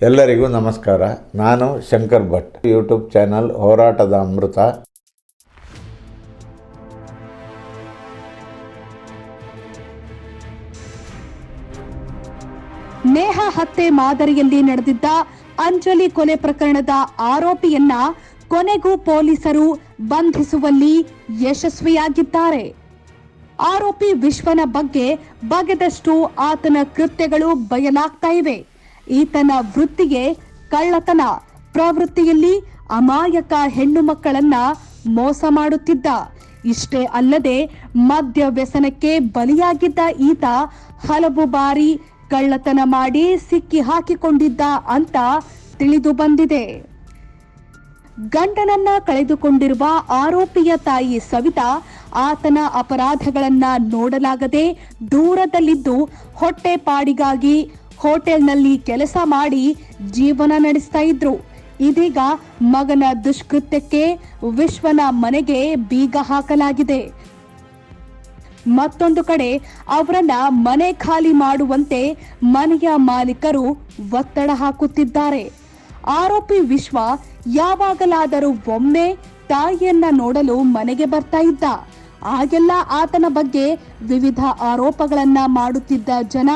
ಎಲ್ಲರಿಗೂ ನಮಸ್ಕಾರ. ನಾನು ಶಂಕರ್ ಭಟ್. ಯೂಟ್ಯೂಬ್ ಚಾನಲ್ ಹೋರಾಟದ ಅಮೃತ. ನೇಹ ಹತ್ಯೆ ಮಾದರಿಯಲ್ಲಿ ನಡೆದಿದ್ದ ಅಂಜಲಿ ಕೊಲೆ ಪ್ರಕರಣದ ಆರೋಪಿಯನ್ನ ಕೊನೆಗೂ ಪೊಲೀಸರು ಬಂಧಿಸುವಲ್ಲಿ ಯಶಸ್ವಿಯಾಗಿದ್ದಾರೆ. ಆರೋಪಿ ವಿಶ್ವನ ಬಗ್ಗೆ ಬಗೆದಷ್ಟು ಆತನ ಕೃತ್ಯಗಳು ಬಯಲಾಗ್ತಾ ಇವೆ. ಈತನ ವೃತ್ತಿಗೆ ಕಳ್ಳತನ, ಪ್ರವೃತ್ತಿಯಲ್ಲಿ ಅಮಾಯಕ ಹೆಣ್ಣು ಮಕ್ಕಳನ್ನ ಮೋಸ ಮಾಡುತ್ತಿದ್ದ. ಇಷ್ಟೇ ಅಲ್ಲದೆ ಮದ್ಯ ವ್ಯಸನಕ್ಕೆ ಬಲಿಯಾಗಿದ್ದ ಈತ ಹಲವು ಬಾರಿ ಕಳ್ಳತನ ಮಾಡಿ ಸಿಕ್ಕಿ ಹಾಕಿಕೊಂಡಿದ್ದ ಅಂತ ತಿಳಿದು ಬಂದಿದೆ. ಗಂಡನನ್ನ ಕಳೆದುಕೊಂಡಿರುವ ಆರೋಪಿಯ ತಾಯಿ ಸವಿತಾ ಆತನ ಅಪರಾಧಗಳನ್ನ ನೋಡಲಾಗದೆ ದೂರದಲ್ಲಿದ್ದು ಹೊಟ್ಟೆಪಾಡಿಗಾಗಿ ಹೋಟೆಲ್ನಲ್ಲಿ ಕೆಲಸ ಮಾಡಿ ಜೀವನ ನಡೆಸ್ತಾ ಇದ್ರು. ಇದೀಗ ಮಗನ ದುಷ್ಕೃತ್ಯಕ್ಕೆ ವಿಶ್ವನ ಮನೆಗೆ ಬೀಗ ಹಾಕಲಾಗಿದೆ. ಮತ್ತೊಂದು ಕಡೆ ಅವರನ್ನ ಮನೆ ಖಾಲಿ ಮಾಡುವಂತೆ ಮನೆಯ ಮಾಲೀಕರು ಒತ್ತಡ ಹಾಕುತ್ತಿದ್ದಾರೆ. ಆರೋಪಿ ವಿಶ್ವ ಯಾವಾಗಲಾದರೂ ಒಮ್ಮೆ ತಾಯಿಯನ್ನ ನೋಡಲು ಮನೆಗೆ ಬರ್ತಾ ಇದ್ದ. ಆಗೆಲ್ಲ ಆತನ ಬಗ್ಗೆ ವಿವಿಧ ಆರೋಪಗಳನ್ನ ಮಾಡುತ್ತಿದ್ದ ಜನ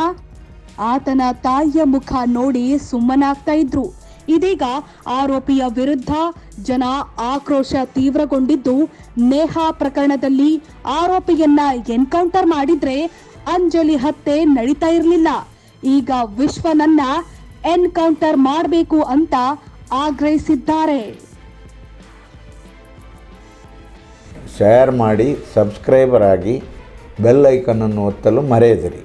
ಆತನ ತಾಯಿಯ ಮುಖ ನೋಡಿ ಸುಮ್ಮನಾಗ್ತಾ ಇದ್ರು. ಇದೀಗ ಆರೋಪಿಯ ವಿರುದ್ಧ ಜನ ಆಕ್ರೋಶ ತೀವ್ರಗೊಂಡಿದ್ದು, ನೇಹ ಪ್ರಕರಣದಲ್ಲಿ ಆರೋಪಿಯನ್ನ ಎನ್ಕೌಂಟರ್ ಮಾಡಿದ್ರೆ ಅಂಜಲಿ ಹತ್ಯೆ ನಡೀತಾ ಇರಲಿಲ್ಲ. ಈಗ ವಿಶ್ವನನ್ನ ಎನ್ಕೌಂಟರ್ ಮಾಡಬೇಕು ಅಂತ ಆಗ್ರಹಿಸಿದ್ದಾರೆ. ಶೇರ್ ಮಾಡಿ, ಸಬ್ಸ್ಕ್ರೈಬರ್ ಆಗಿ, ಬೆಲ್ ಐಕನ್ ಅನ್ನು ಒತ್ತಲು ಮರೆಯದಿರಿ.